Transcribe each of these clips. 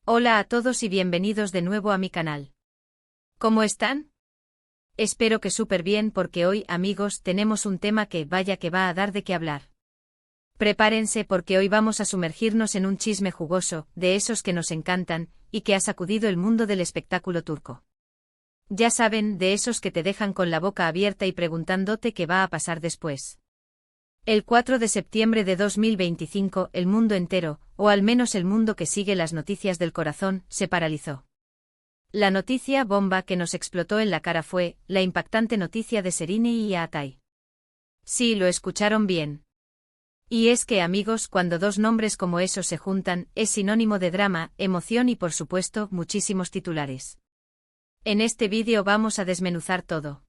Hola a todos y bienvenidos de nuevo a mi canal. ¿Cómo están? Espero que súper bien porque hoy, amigos, tenemos un tema que vaya que va a dar de qué hablar. Prepárense porque hoy vamos a sumergirnos en un chisme jugoso, de esos que nos encantan, y que ha sacudido el mundo del espectáculo turco. Ya saben, de esos que te dejan con la boca abierta y preguntándote qué va a pasar después. El 4 de septiembre de 2025, el mundo entero, o al menos el mundo que sigue las noticias del corazón, se paralizó. La noticia bomba que nos explotó en la cara fue la impactante noticia de Serenei y Atay. Sí, lo escucharon bien. Y es que, amigos, cuando dos nombres como esos se juntan, es sinónimo de drama, emoción y, por supuesto, muchísimos titulares. En este vídeo vamos a desmenuzar todo.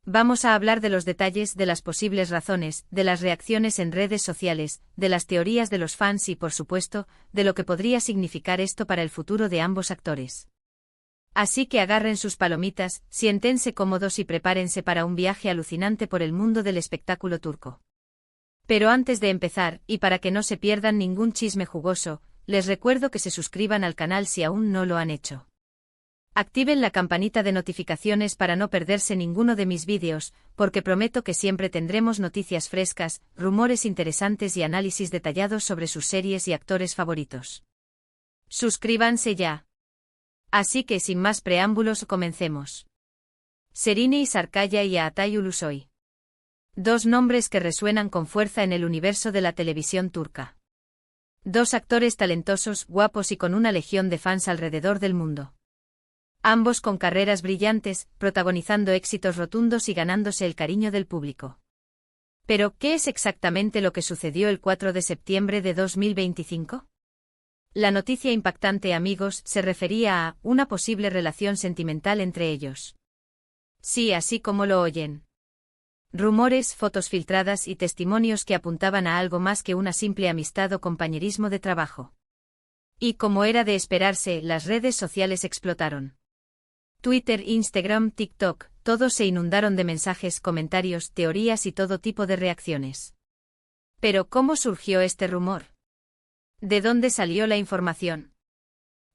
Vamos a hablar de los detalles, de las posibles razones, de las reacciones en redes sociales, de las teorías de los fans y, por supuesto, de lo que podría significar esto para el futuro de ambos actores. Así que agarren sus palomitas, siéntense cómodos y prepárense para un viaje alucinante por el mundo del espectáculo turco. Pero antes de empezar, y para que no se pierdan ningún chisme jugoso, les recuerdo que se suscriban al canal si aún no lo han hecho. Activen la campanita de notificaciones para no perderse ninguno de mis vídeos, porque prometo que siempre tendremos noticias frescas, rumores interesantes y análisis detallados sobre sus series y actores favoritos. Suscríbanse ya. Así que sin más preámbulos comencemos. Serenei Sarıkaya y Atay Ulusoy. Dos nombres que resuenan con fuerza en el universo de la televisión turca. Dos actores talentosos, guapos y con una legión de fans alrededor del mundo. Ambos con carreras brillantes, protagonizando éxitos rotundos y ganándose el cariño del público. Pero, ¿qué es exactamente lo que sucedió el 4 de septiembre de 2025? La noticia impactante, amigos, se refería a una posible relación sentimental entre ellos. Sí, así como lo oyen. Rumores, fotos filtradas y testimonios que apuntaban a algo más que una simple amistad o compañerismo de trabajo. Y como era de esperarse, las redes sociales explotaron. Twitter, Instagram, TikTok, todos se inundaron de mensajes, comentarios, teorías y todo tipo de reacciones. Pero ¿cómo surgió este rumor? ¿De dónde salió la información?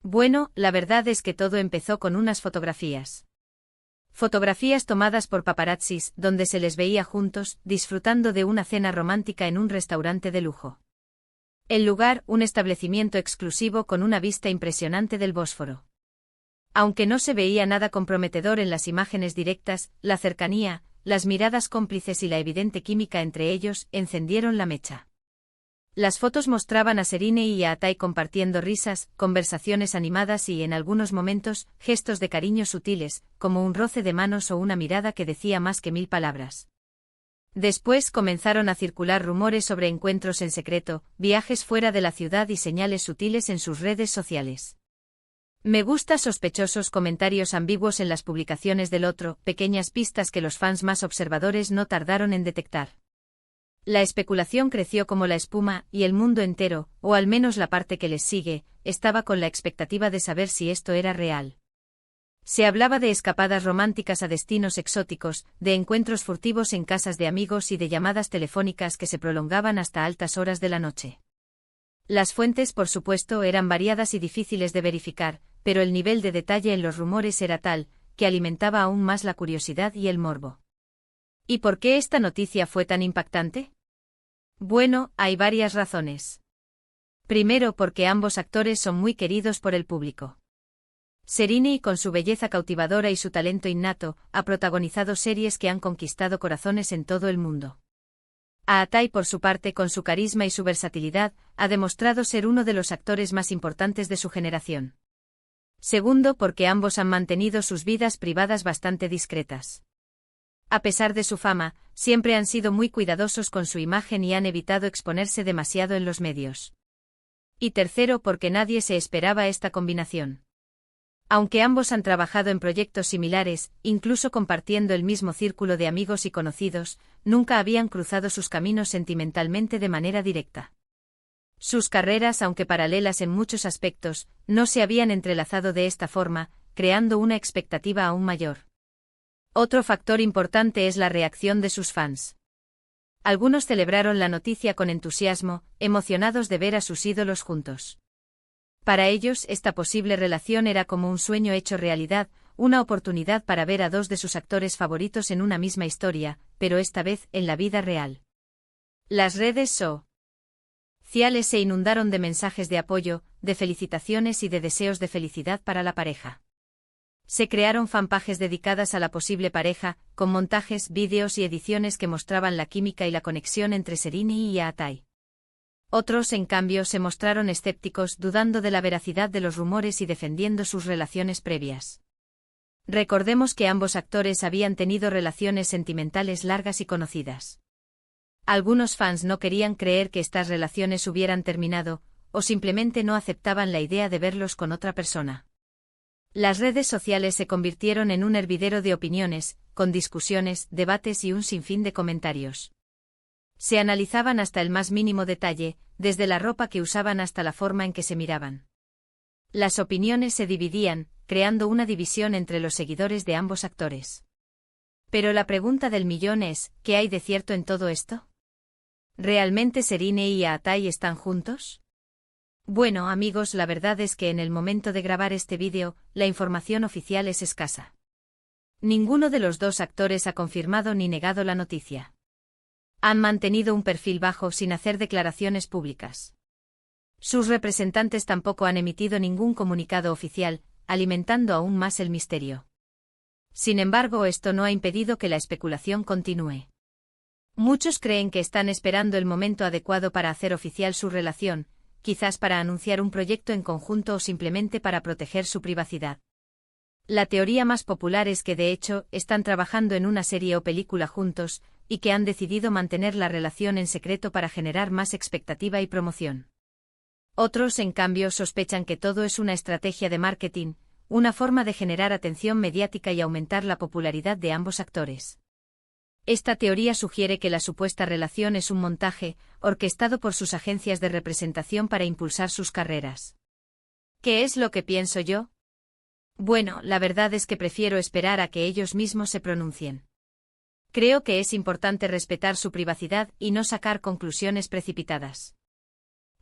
Bueno, la verdad es que todo empezó con unas fotografías. Fotografías tomadas por paparazzis, donde se les veía juntos, disfrutando de una cena romántica en un restaurante de lujo. El lugar, un establecimiento exclusivo con una vista impresionante del Bósforo. Aunque no se veía nada comprometedor en las imágenes directas, la cercanía, las miradas cómplices y la evidente química entre ellos encendieron la mecha. Las fotos mostraban a Serenei y a Atay compartiendo risas, conversaciones animadas y, en algunos momentos, gestos de cariño sutiles, como un roce de manos o una mirada que decía más que 1000 palabras. Después comenzaron a circular rumores sobre encuentros en secreto, viajes fuera de la ciudad y señales sutiles en sus redes sociales. Me gusta sospechosos comentarios ambiguos en las publicaciones del otro, pequeñas pistas que los fans más observadores no tardaron en detectar. La especulación creció como la espuma, y el mundo entero, o al menos la parte que les sigue, estaba con la expectativa de saber si esto era real. Se hablaba de escapadas románticas a destinos exóticos, de encuentros furtivos en casas de amigos y de llamadas telefónicas que se prolongaban hasta altas horas de la noche. Las fuentes, por supuesto, eran variadas y difíciles de verificar, pero el nivel de detalle en los rumores era tal, que alimentaba aún más la curiosidad y el morbo. ¿Y por qué esta noticia fue tan impactante? Bueno, hay varias razones. Primero, porque ambos actores son muy queridos por el público. Serenei, con su belleza cautivadora y su talento innato, ha protagonizado series que han conquistado corazones en todo el mundo. Atay, por su parte, con su carisma y su versatilidad, ha demostrado ser uno de los actores más importantes de su generación. Segundo, porque ambos han mantenido sus vidas privadas bastante discretas. A pesar de su fama, siempre han sido muy cuidadosos con su imagen y han evitado exponerse demasiado en los medios. Y tercero, porque nadie se esperaba esta combinación. Aunque ambos han trabajado en proyectos similares, incluso compartiendo el mismo círculo de amigos y conocidos, nunca habían cruzado sus caminos sentimentalmente de manera directa. Sus carreras, aunque paralelas en muchos aspectos, no se habían entrelazado de esta forma, creando una expectativa aún mayor. Otro factor importante es la reacción de sus fans. Algunos celebraron la noticia con entusiasmo, emocionados de ver a sus ídolos juntos. Para ellos, esta posible relación era como un sueño hecho realidad, una oportunidad para ver a dos de sus actores favoritos en una misma historia, pero esta vez en la vida real. Las redes sociales se inundaron de mensajes de apoyo, de felicitaciones y de deseos de felicidad para la pareja. Se crearon fanpages dedicadas a la posible pareja, con montajes, vídeos y ediciones que mostraban la química y la conexión entre Serrini y Aatai. Otros, en cambio, se mostraron escépticos, dudando de la veracidad de los rumores y defendiendo sus relaciones previas. Recordemos que ambos actores habían tenido relaciones sentimentales largas y conocidas. Algunos fans no querían creer que estas relaciones hubieran terminado, o simplemente no aceptaban la idea de verlos con otra persona. Las redes sociales se convirtieron en un hervidero de opiniones, con discusiones, debates y un sinfín de comentarios. Se analizaban hasta el más mínimo detalle, desde la ropa que usaban hasta la forma en que se miraban. Las opiniones se dividían, creando una división entre los seguidores de ambos actores. Pero la pregunta del millón es, ¿qué hay de cierto en todo esto? ¿Realmente Serrini y Aatai están juntos? Bueno, amigos, la verdad es que en el momento de grabar este vídeo, la información oficial es escasa. Ninguno de los dos actores ha confirmado ni negado la noticia. Han mantenido un perfil bajo sin hacer declaraciones públicas. Sus representantes tampoco han emitido ningún comunicado oficial, alimentando aún más el misterio. Sin embargo, esto no ha impedido que la especulación continúe. Muchos creen que están esperando el momento adecuado para hacer oficial su relación, quizás para anunciar un proyecto en conjunto o simplemente para proteger su privacidad. La teoría más popular es que de hecho están trabajando en una serie o película juntos, y que han decidido mantener la relación en secreto para generar más expectativa y promoción. Otros, en cambio, sospechan que todo es una estrategia de marketing, una forma de generar atención mediática y aumentar la popularidad de ambos actores. Esta teoría sugiere que la supuesta relación es un montaje, orquestado por sus agencias de representación para impulsar sus carreras. ¿Qué es lo que pienso yo? Bueno, la verdad es que prefiero esperar a que ellos mismos se pronuncien. Creo que es importante respetar su privacidad y no sacar conclusiones precipitadas.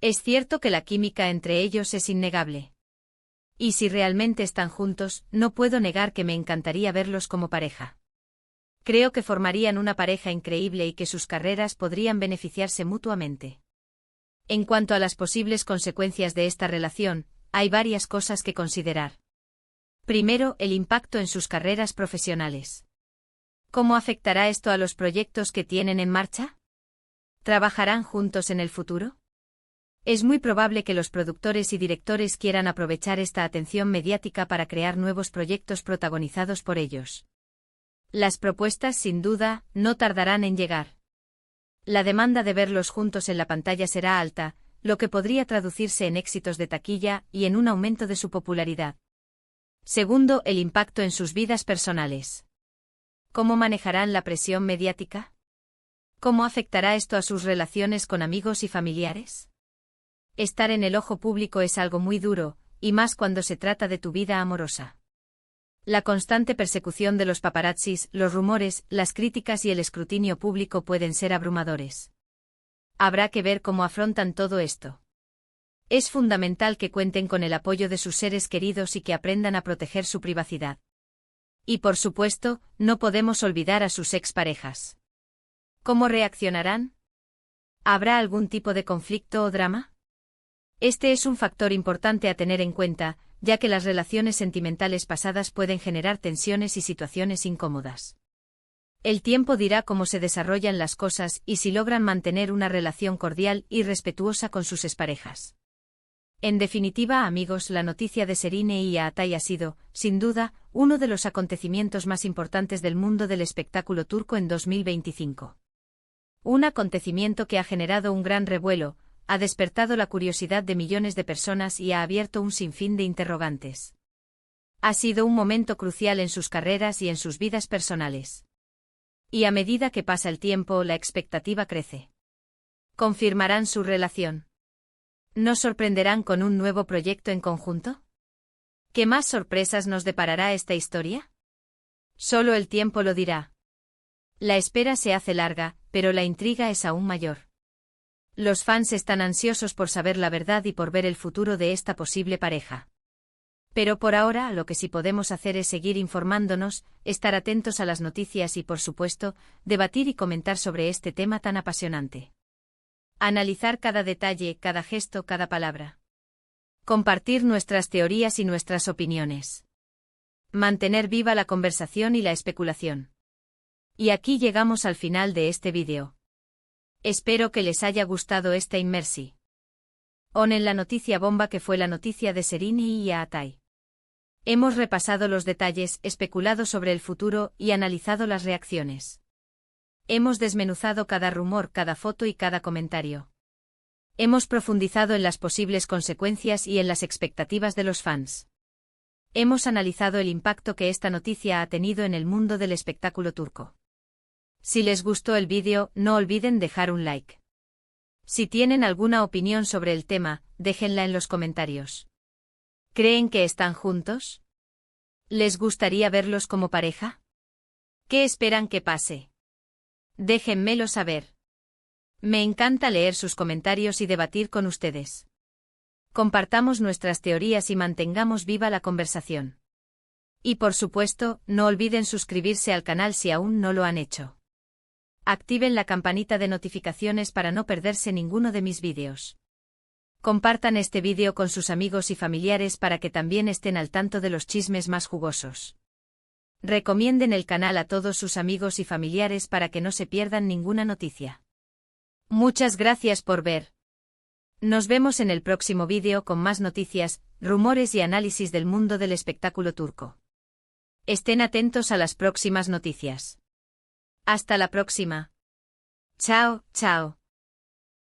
Es cierto que la química entre ellos es innegable. Y si realmente están juntos, no puedo negar que me encantaría verlos como pareja. Creo que formarían una pareja increíble y que sus carreras podrían beneficiarse mutuamente. En cuanto a las posibles consecuencias de esta relación, hay varias cosas que considerar. Primero, el impacto en sus carreras profesionales. ¿Cómo afectará esto a los proyectos que tienen en marcha? ¿Trabajarán juntos en el futuro? Es muy probable que los productores y directores quieran aprovechar esta atención mediática para crear nuevos proyectos protagonizados por ellos. Las propuestas, sin duda, no tardarán en llegar. La demanda de verlos juntos en la pantalla será alta, lo que podría traducirse en éxitos de taquilla y en un aumento de su popularidad. Segundo, el impacto en sus vidas personales. ¿Cómo manejarán la presión mediática? ¿Cómo afectará esto a sus relaciones con amigos y familiares? Estar en el ojo público es algo muy duro, y más cuando se trata de tu vida amorosa. La constante persecución de los paparazzis, los rumores, las críticas y el escrutinio público pueden ser abrumadores. Habrá que ver cómo afrontan todo esto. Es fundamental que cuenten con el apoyo de sus seres queridos y que aprendan a proteger su privacidad. Y por supuesto, no podemos olvidar a sus exparejas. ¿Cómo reaccionarán? ¿Habrá algún tipo de conflicto o drama? Este es un factor importante a tener en cuenta, ya que las relaciones sentimentales pasadas pueden generar tensiones y situaciones incómodas. El tiempo dirá cómo se desarrollan las cosas y si logran mantener una relación cordial y respetuosa con sus exparejas. En definitiva, amigos, la noticia de Serrini y Aatai ha sido, sin duda, uno de los acontecimientos más importantes del mundo del espectáculo turco en 2025. Un acontecimiento que ha generado un gran revuelo, ha despertado la curiosidad de millones de personas y ha abierto un sinfín de interrogantes. Ha sido un momento crucial en sus carreras y en sus vidas personales. Y a medida que pasa el tiempo, la expectativa crece. ¿Confirmarán su relación? ¿Nos sorprenderán con un nuevo proyecto en conjunto? ¿Qué más sorpresas nos deparará esta historia? Solo el tiempo lo dirá. La espera se hace larga, pero la intriga es aún mayor. Los fans están ansiosos por saber la verdad y por ver el futuro de esta posible pareja. Pero por ahora lo que sí podemos hacer es seguir informándonos, estar atentos a las noticias y, por supuesto, debatir y comentar sobre este tema tan apasionante. Analizar cada detalle, cada gesto, cada palabra. Compartir nuestras teorías y nuestras opiniones. Mantener viva la conversación y la especulación. Y aquí llegamos al final de este vídeo. Espero que les haya gustado esta inmersi. En la noticia bomba que fue la noticia de Serini y Aatai. Hemos repasado los detalles, especulado sobre el futuro y analizado las reacciones. Hemos desmenuzado cada rumor, cada foto y cada comentario. Hemos profundizado en las posibles consecuencias y en las expectativas de los fans. Hemos analizado el impacto que esta noticia ha tenido en el mundo del espectáculo turco. Si les gustó el vídeo, no olviden dejar un like. Si tienen alguna opinión sobre el tema, déjenla en los comentarios. ¿Creen que están juntos? ¿Les gustaría verlos como pareja? ¿Qué esperan que pase? Déjenmelo saber. Me encanta leer sus comentarios y debatir con ustedes. Compartamos nuestras teorías y mantengamos viva la conversación. Y por supuesto, no olviden suscribirse al canal si aún no lo han hecho. Activen la campanita de notificaciones para no perderse ninguno de mis vídeos. Compartan este vídeo con sus amigos y familiares para que también estén al tanto de los chismes más jugosos. Recomienden el canal a todos sus amigos y familiares para que no se pierdan ninguna noticia. Muchas gracias por ver. Nos vemos en el próximo vídeo con más noticias, rumores y análisis del mundo del espectáculo turco. Estén atentos a las próximas noticias. Hasta la próxima. Chao, chao.